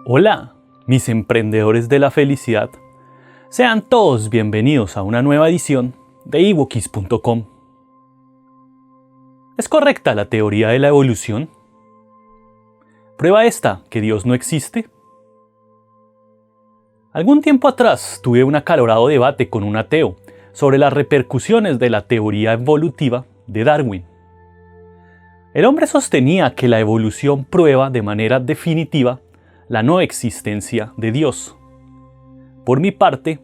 Hola, mis emprendedores de la felicidad. Sean todos bienvenidos a una nueva edición de ebookies.com. ¿Es correcta la teoría de la evolución? ¿Prueba esta que Dios no existe? Algún tiempo atrás tuve un acalorado debate con un ateo sobre las repercusiones de la teoría evolutiva de Darwin. El hombre sostenía que la evolución prueba de manera definitiva la no existencia de Dios. Por mi parte,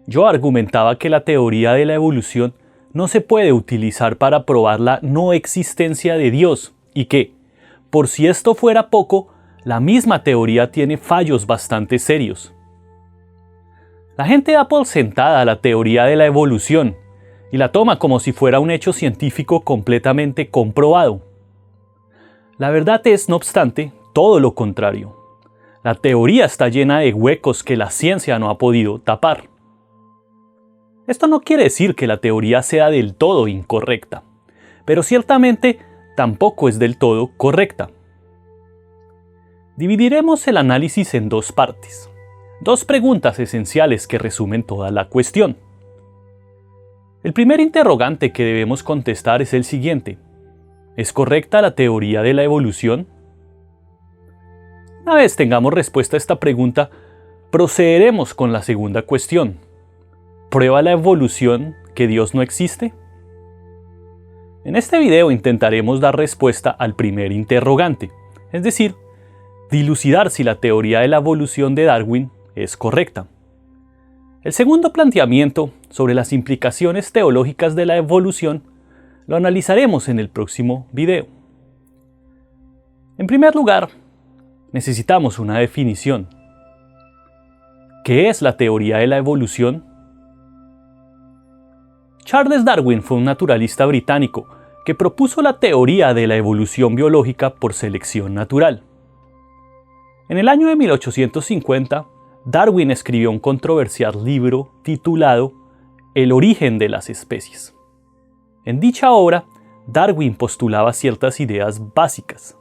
yo argumentaba que la teoría de la evolución no se puede utilizar para probar la no existencia de Dios y que, por si esto fuera poco, la misma teoría tiene fallos bastante serios. La gente da por sentada la teoría de la evolución y la toma como si fuera un hecho científico completamente comprobado. La verdad es, no obstante, todo lo contrario. La teoría está llena de huecos que la ciencia no ha podido tapar. Esto no quiere decir que la teoría sea del todo incorrecta, pero ciertamente tampoco es del todo correcta. Dividiremos el análisis en dos partes, dos preguntas esenciales que resumen toda la cuestión. El primer interrogante que debemos contestar es el siguiente: ¿es correcta la teoría de la evolución? Una vez tengamos respuesta a esta pregunta, procederemos con la segunda cuestión. ¿Prueba la evolución que Dios no existe? En este video intentaremos dar respuesta al primer interrogante, es decir, dilucidar si la teoría de la evolución de Darwin es correcta. El segundo planteamiento, sobre las implicaciones teológicas de la evolución, lo analizaremos en el próximo video. En primer lugar, necesitamos una definición. ¿Qué es la teoría de la evolución? Charles Darwin fue un naturalista británico que propuso la teoría de la evolución biológica por selección natural. En el año de 1850, Darwin escribió un controversial libro titulado El origen de las especies. En dicha obra, Darwin postulaba ciertas ideas básicas.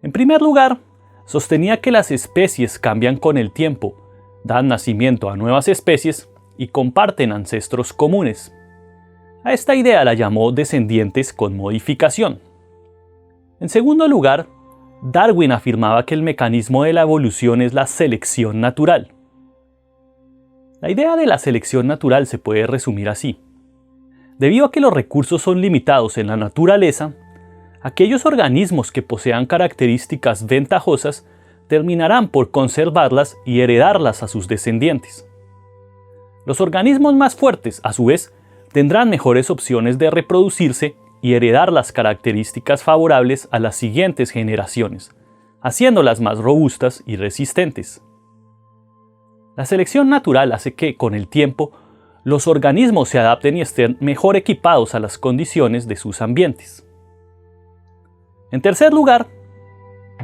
En primer lugar, sostenía que las especies cambian con el tiempo, dan nacimiento a nuevas especies y comparten ancestros comunes. A esta idea la llamó descendientes con modificación. En segundo lugar, Darwin afirmaba que el mecanismo de la evolución es la selección natural. La idea de la selección natural se puede resumir así. Debido a que los recursos son limitados en la naturaleza, aquellos organismos que posean características ventajosas terminarán por conservarlas y heredarlas a sus descendientes. Los organismos más fuertes, a su vez, tendrán mejores opciones de reproducirse y heredar las características favorables a las siguientes generaciones, haciéndolas más robustas y resistentes. La selección natural hace que, con el tiempo, los organismos se adapten y estén mejor equipados a las condiciones de sus ambientes. En tercer lugar,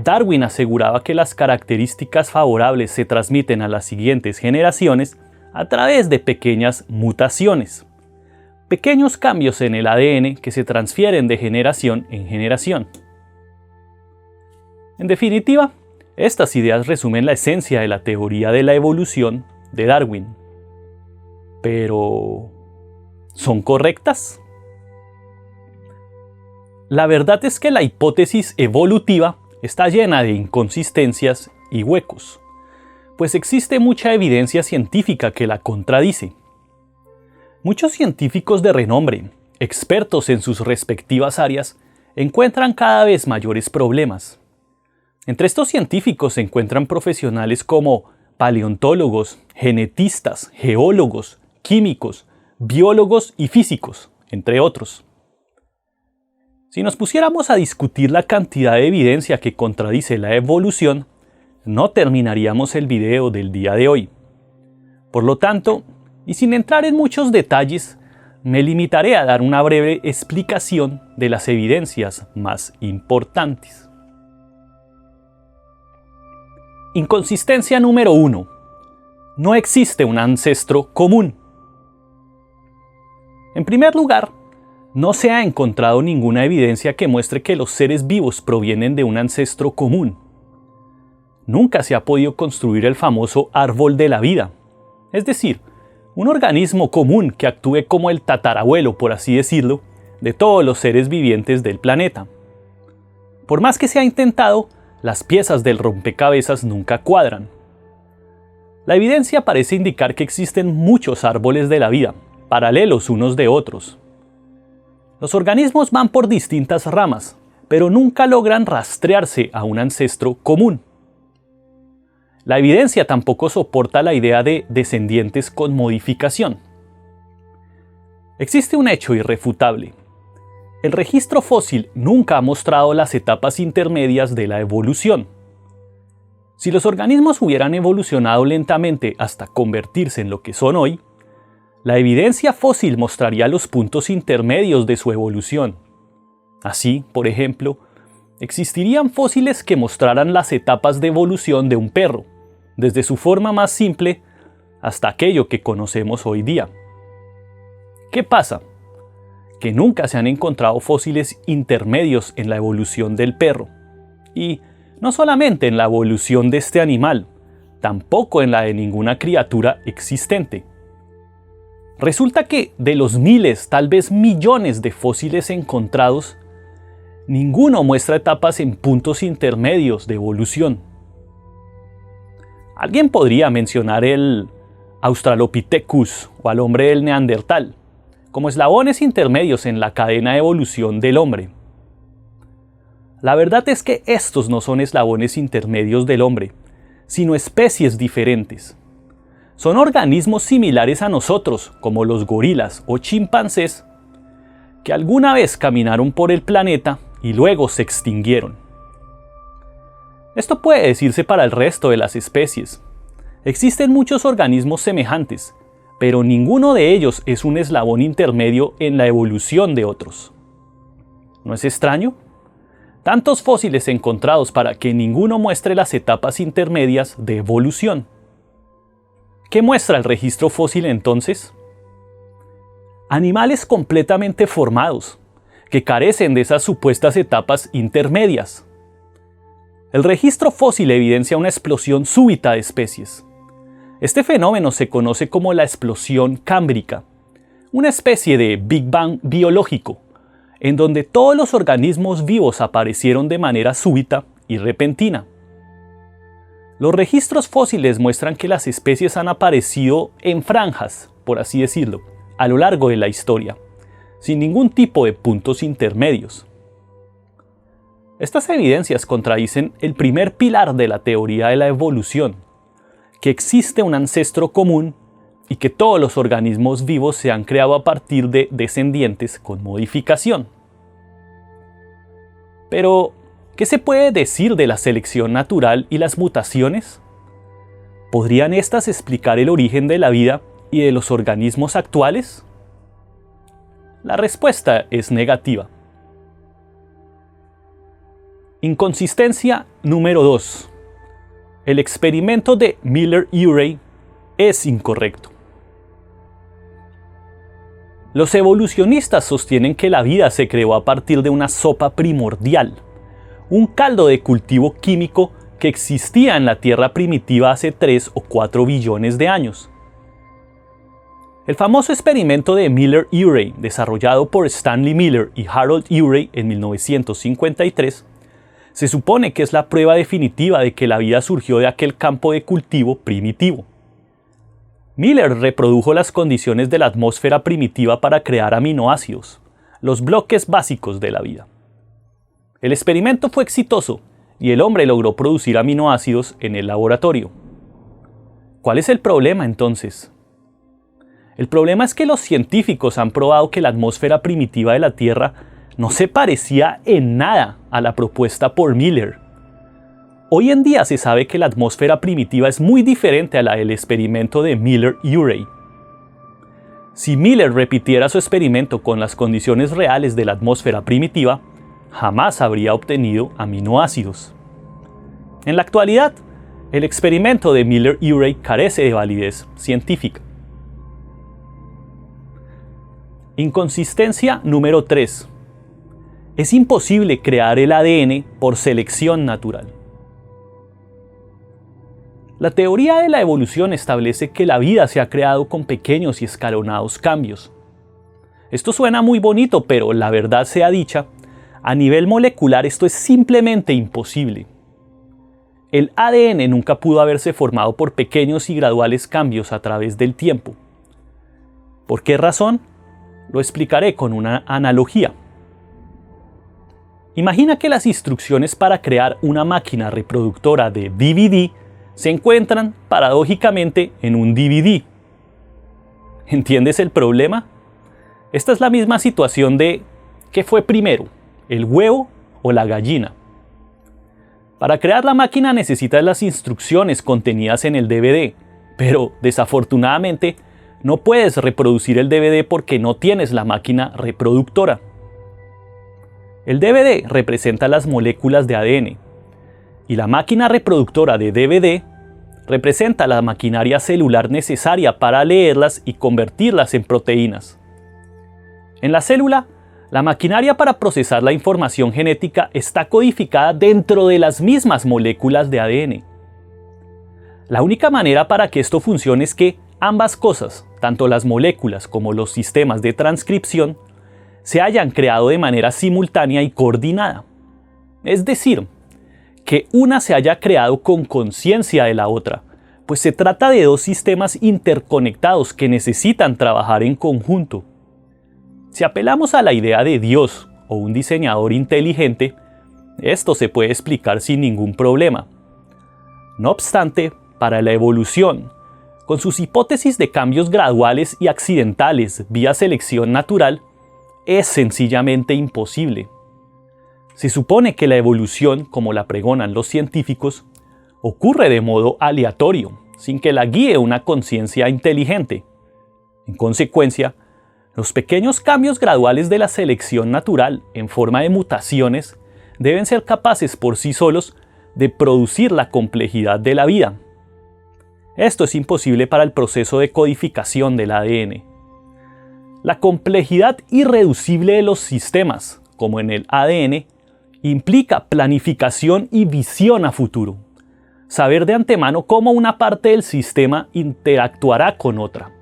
Darwin aseguraba que las características favorables se transmiten a las siguientes generaciones a través de pequeñas mutaciones, pequeños cambios en el ADN que se transfieren de generación en generación. En definitiva, estas ideas resumen la esencia de la teoría de la evolución de Darwin. Pero, ¿son correctas? La verdad es que la hipótesis evolutiva está llena de inconsistencias y huecos, pues existe mucha evidencia científica que la contradice. Muchos científicos de renombre, expertos en sus respectivas áreas, encuentran cada vez mayores problemas. Entre estos científicos se encuentran profesionales como paleontólogos, genetistas, geólogos, químicos, biólogos y físicos, entre otros. Si nos pusiéramos a discutir la cantidad de evidencia que contradice la evolución, no terminaríamos el video del día de hoy. Por lo tanto, y sin entrar en muchos detalles, me limitaré a dar una breve explicación de las evidencias más importantes. Inconsistencia número 1. No existe un ancestro común. En primer lugar, no se ha encontrado ninguna evidencia que muestre que los seres vivos provienen de un ancestro común. nunca se ha podido construir el famoso árbol de la vida, es decir, un organismo común que actúe como el tatarabuelo, por así decirlo, de todos los seres vivientes del planeta. Por más que se ha intentado, las piezas del rompecabezas nunca cuadran. La evidencia parece indicar que existen muchos árboles de la vida, paralelos unos de otros. Los organismos van por distintas ramas, pero nunca logran rastrearse a un ancestro común. La evidencia tampoco soporta la idea de descendientes con modificación. Existe un hecho irrefutable. El registro fósil nunca ha mostrado las etapas intermedias de la evolución. Si los organismos hubieran evolucionado lentamente hasta convertirse en lo que son hoy, la evidencia fósil mostraría los puntos intermedios de su evolución. Así, por ejemplo, existirían fósiles que mostraran las etapas de evolución de un perro, desde su forma más simple hasta aquello que conocemos hoy día. ¿Qué pasa? Que nunca se han encontrado fósiles intermedios en la evolución del perro. Y no solamente en la evolución de este animal, tampoco en la de ninguna criatura existente. Resulta que de los miles, tal vez millones de fósiles encontrados, ninguno muestra etapas en puntos intermedios de evolución. Alguien podría mencionar el Australopithecus o al hombre del Neandertal como eslabones intermedios en la cadena de evolución del hombre. La verdad es que estos no son eslabones intermedios del hombre, sino especies diferentes. Son organismos similares a nosotros, como los gorilas o chimpancés, que alguna vez caminaron por el planeta y luego se extinguieron. Esto puede decirse para el resto de las especies. Existen muchos organismos semejantes, pero ninguno de ellos es un eslabón intermedio en la evolución de otros. ¿No es extraño? Tantos fósiles encontrados para que ninguno muestre las etapas intermedias de evolución. ¿Qué muestra el registro fósil entonces? Animales completamente formados, que carecen de esas supuestas etapas intermedias. El registro fósil evidencia una explosión súbita de especies. Este fenómeno se conoce como la explosión cámbrica, una especie de Big Bang biológico, en donde todos los organismos vivos aparecieron de manera súbita y repentina. Los registros fósiles muestran que las especies han aparecido en franjas, por así decirlo, a lo largo de la historia, sin ningún tipo de puntos intermedios. Estas evidencias contradicen el primer pilar de la teoría de la evolución, que existe un ancestro común y que todos los organismos vivos se han creado a partir de descendientes con modificación. Pero, ¿qué se puede decir de la selección natural y las mutaciones? ¿Podrían estas explicar el origen de la vida y de los organismos actuales? La respuesta es negativa. Inconsistencia número 2. El experimento de Miller-Urey es incorrecto. Los evolucionistas sostienen que la vida se creó a partir de una sopa primordial, un caldo de cultivo químico que existía en la Tierra primitiva hace 3 o 4 billones de años. El famoso experimento de Miller-Urey, desarrollado por Stanley Miller y Harold Urey en 1953, se supone que es la prueba definitiva de que la vida surgió de aquel campo de cultivo primitivo. Miller reprodujo las condiciones de la atmósfera primitiva para crear aminoácidos, los bloques básicos de la vida. El experimento fue exitoso y el hombre logró producir aminoácidos en el laboratorio. ¿Cuál es el problema entonces? El problema es que los científicos han probado que la atmósfera primitiva de la Tierra no se parecía en nada a la propuesta por Miller. Hoy en día se sabe que la atmósfera primitiva es muy diferente a la del experimento de Miller-Urey. Si Miller repitiera su experimento con las condiciones reales de la atmósfera primitiva, jamás habría obtenido aminoácidos. En la actualidad, el experimento de Miller-Urey carece de validez científica. Inconsistencia número 3. Es imposible crear el ADN por selección natural. La teoría de la evolución establece que la vida se ha creado con pequeños y escalonados cambios. Esto suena muy bonito, pero la verdad sea dicha, a nivel molecular esto es simplemente imposible. El ADN nunca pudo haberse formado por pequeños y graduales cambios a través del tiempo. ¿Por qué razón? Lo explicaré con una analogía. Imagina que las instrucciones para crear una máquina reproductora de DVD se encuentran, paradójicamente, en un DVD. ¿Entiendes el problema? Esta es la misma situación de ¿qué fue primero, el huevo o la gallina? Para crear la máquina necesitas las instrucciones contenidas en el DVD, pero desafortunadamente no puedes reproducir el DVD porque no tienes la máquina reproductora. El DVD representa las moléculas de ADN y la máquina reproductora de DVD representa la maquinaria celular necesaria para leerlas y convertirlas en proteínas. En la célula, la maquinaria para procesar la información genética está codificada dentro de las mismas moléculas de ADN. La única manera para que esto funcione es que ambas cosas, tanto las moléculas como los sistemas de transcripción, se hayan creado de manera simultánea y coordinada. Es decir, que una se haya creado con conciencia de la otra, pues se trata de dos sistemas interconectados que necesitan trabajar en conjunto. Si apelamos a la idea de Dios o un diseñador inteligente, esto se puede explicar sin ningún problema. No obstante, para la evolución, con sus hipótesis de cambios graduales y accidentales vía selección natural, es sencillamente imposible. Se supone que la evolución, como la pregonan los científicos, ocurre de modo aleatorio, sin que la guíe una conciencia inteligente. En consecuencia, los pequeños cambios graduales de la selección natural en forma de mutaciones deben ser capaces por sí solos de producir la complejidad de la vida. Esto es imposible para el proceso de codificación del ADN. La complejidad irreducible de los sistemas, como en el ADN, implica planificación y visión a futuro. Saber de antemano cómo una parte del sistema interactuará con otra.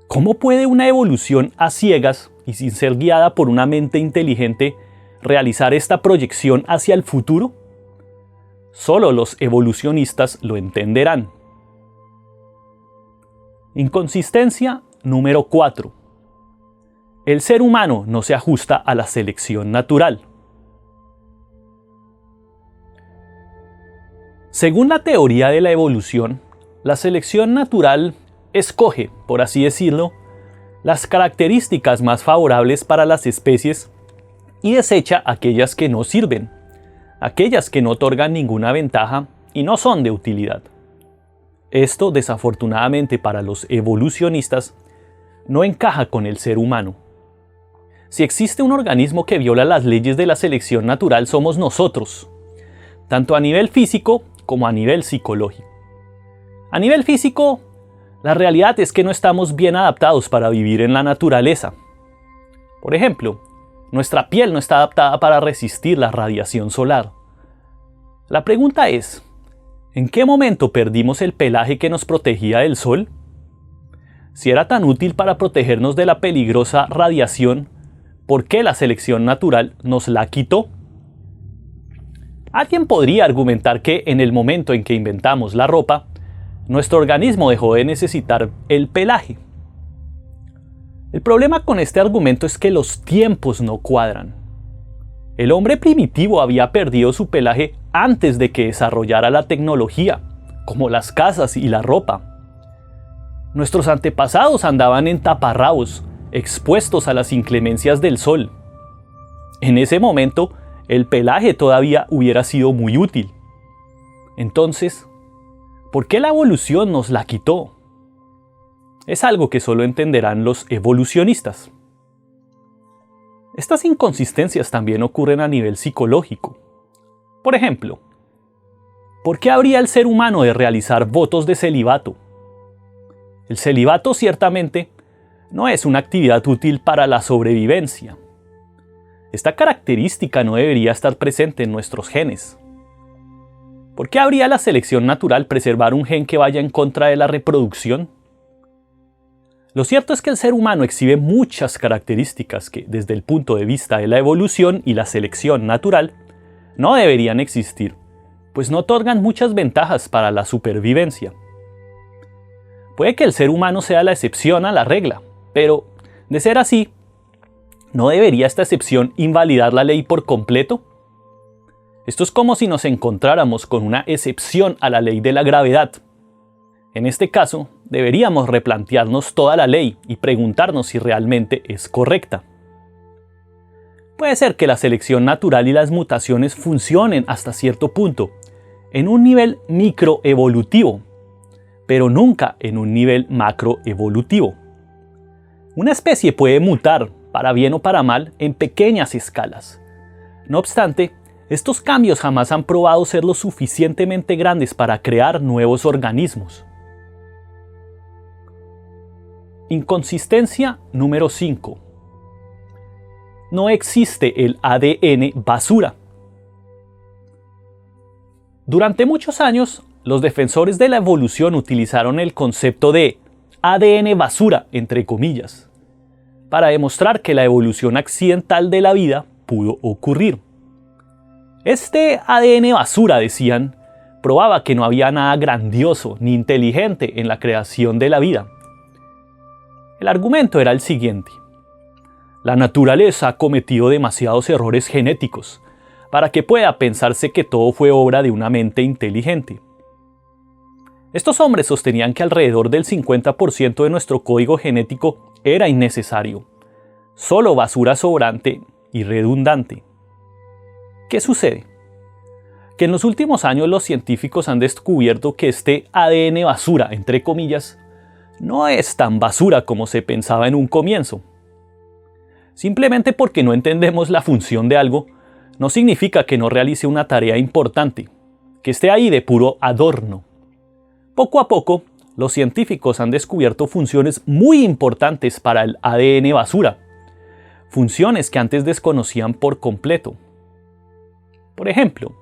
¿Cómo puede una evolución a ciegas y sin ser guiada por una mente inteligente realizar esta proyección hacia el futuro? Solo los evolucionistas lo entenderán. Inconsistencia número 4. El ser humano no se ajusta a la selección natural. Según la teoría de la evolución, la selección natural escoge, por así decirlo, las características más favorables para las especies y desecha aquellas que no sirven, aquellas que no otorgan ninguna ventaja y no son de utilidad. Esto, desafortunadamente para los evolucionistas, no encaja con el ser humano. Si existe un organismo que viola las leyes de la selección natural, somos nosotros, tanto a nivel físico como a nivel psicológico. A nivel físico, la realidad es que no estamos bien adaptados para vivir en la naturaleza. Por ejemplo, nuestra piel no está adaptada para resistir la radiación solar. La pregunta es, ¿en qué momento perdimos el pelaje que nos protegía del sol? Si era tan útil para protegernos de la peligrosa radiación, ¿por qué la selección natural nos la quitó? Alguien podría argumentar que en el momento en que inventamos la ropa, nuestro organismo dejó de necesitar el pelaje. El problema con este argumento es que los tiempos no cuadran. El hombre primitivo había perdido su pelaje antes de que desarrollara la tecnología, como las casas y la ropa. Nuestros antepasados andaban en taparrabos, expuestos a las inclemencias del sol. En ese momento, el pelaje todavía hubiera sido muy útil. Entonces, ¿por qué la evolución nos la quitó? Es algo que solo entenderán los evolucionistas. Estas inconsistencias también ocurren a nivel psicológico. Por ejemplo, ¿por qué habría el ser humano de realizar votos de celibato? El celibato ciertamente no es una actividad útil para la sobrevivencia. Esta característica no debería estar presente en nuestros genes. ¿Por qué habría la selección natural preservar un gen que vaya en contra de la reproducción? Lo cierto es que el ser humano exhibe muchas características que, desde el punto de vista de la evolución y la selección natural, no deberían existir, pues no otorgan muchas ventajas para la supervivencia. Puede que el ser humano sea la excepción a la regla, pero, de ser así, ¿no debería esta excepción invalidar la ley por completo? Esto es como si nos encontráramos con una excepción a la ley de la gravedad. En este caso, deberíamos replantearnos toda la ley y preguntarnos si realmente es correcta. Puede ser que la selección natural y las mutaciones funcionen hasta cierto punto, en un nivel microevolutivo, pero nunca en un nivel macroevolutivo. Una especie puede mutar, para bien o para mal, en pequeñas escalas. No obstante, estos cambios jamás han probado ser lo suficientemente grandes para crear nuevos organismos. Inconsistencia número 5. No existe el ADN basura. Durante muchos años, los defensores de la evolución utilizaron el concepto de ADN basura, entre comillas, para demostrar que la evolución accidental de la vida pudo ocurrir. Este ADN basura, decían, probaba que no había nada grandioso ni inteligente en la creación de la vida. El argumento era el siguiente: la naturaleza ha cometido demasiados errores genéticos para que pueda pensarse que todo fue obra de una mente inteligente. Estos hombres sostenían que alrededor del 50% de nuestro código genético era innecesario, solo basura sobrante y redundante. ¿Qué sucede? Que en los últimos años los científicos han descubierto que este ADN basura, entre comillas, no es tan basura como se pensaba en un comienzo. Simplemente porque no entendemos la función de algo, no significa que no realice una tarea importante, que esté ahí de puro adorno. Poco a poco, los científicos han descubierto funciones muy importantes para el ADN basura, funciones que antes desconocían por completo. Por ejemplo,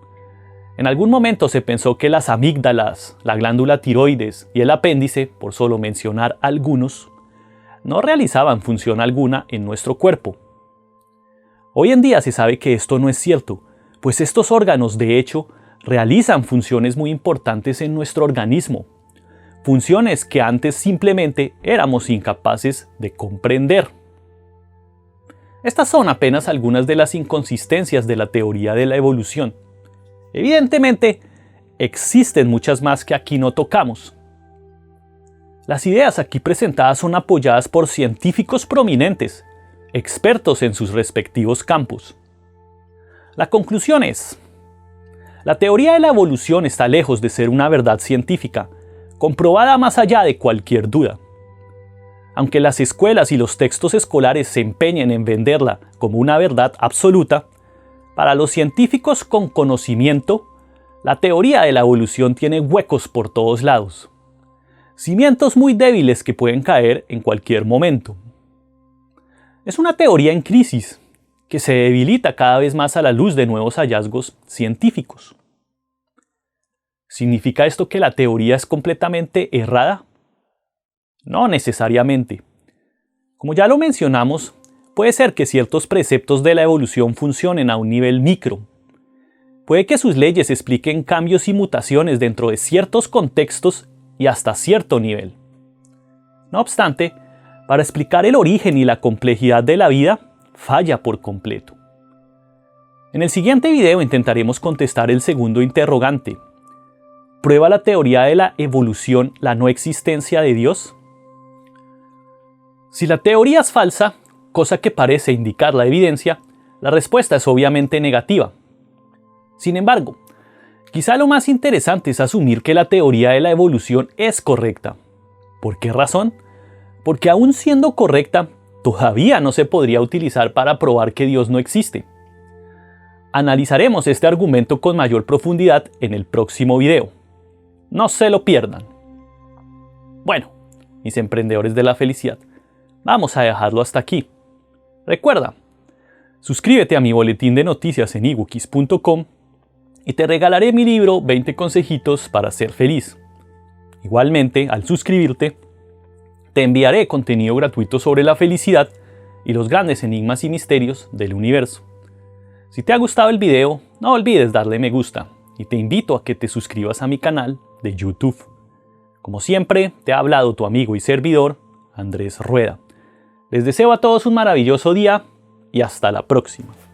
en algún momento se pensó que las amígdalas, la glándula tiroides y el apéndice, por solo mencionar algunos, no realizaban función alguna en nuestro cuerpo. Hoy en día se sabe que esto no es cierto, pues estos órganos, de hecho, realizan funciones muy importantes en nuestro organismo, funciones que antes simplemente éramos incapaces de comprender. Estas son apenas algunas de las inconsistencias de la teoría de la evolución. Evidentemente, existen muchas más que aquí no tocamos. Las ideas aquí presentadas son apoyadas por científicos prominentes, expertos en sus respectivos campos. La conclusión es: la teoría de la evolución está lejos de ser una verdad científica, comprobada más allá de cualquier duda. Aunque las escuelas y los textos escolares se empeñen en venderla como una verdad absoluta, para los científicos con conocimiento, la teoría de la evolución tiene huecos por todos lados. Cimientos muy débiles que pueden caer en cualquier momento. Es una teoría en crisis, que se debilita cada vez más a la luz de nuevos hallazgos científicos. ¿Significa esto que la teoría es completamente errada? No necesariamente. Como ya lo mencionamos, puede ser que ciertos preceptos de la evolución funcionen a un nivel micro. Puede que sus leyes expliquen cambios y mutaciones dentro de ciertos contextos y hasta cierto nivel. No obstante, para explicar el origen y la complejidad de la vida, falla por completo. En el siguiente video intentaremos contestar el segundo interrogante. ¿Prueba la teoría de la evolución la no existencia de Dios? Si la teoría es falsa, cosa que parece indicar la evidencia, la respuesta es obviamente negativa. Sin embargo, quizá lo más interesante es asumir que la teoría de la evolución es correcta. ¿Por qué razón? Porque aún siendo correcta, todavía no se podría utilizar para probar que Dios no existe. Analizaremos este argumento con mayor profundidad en el próximo video. No se lo pierdan. Bueno, mis emprendedores de la felicidad, vamos a dejarlo hasta aquí. Recuerda, suscríbete a mi boletín de noticias en ebookis.com y te regalaré mi libro 20 consejitos para ser feliz. Igualmente, al suscribirte, te enviaré contenido gratuito sobre la felicidad y los grandes enigmas y misterios del universo. Si te ha gustado el video, no olvides darle me gusta y te invito a que te suscribas a mi canal de YouTube. Como siempre, te ha hablado tu amigo y servidor, Andrés Rueda. Les deseo a todos un maravilloso día y hasta la próxima.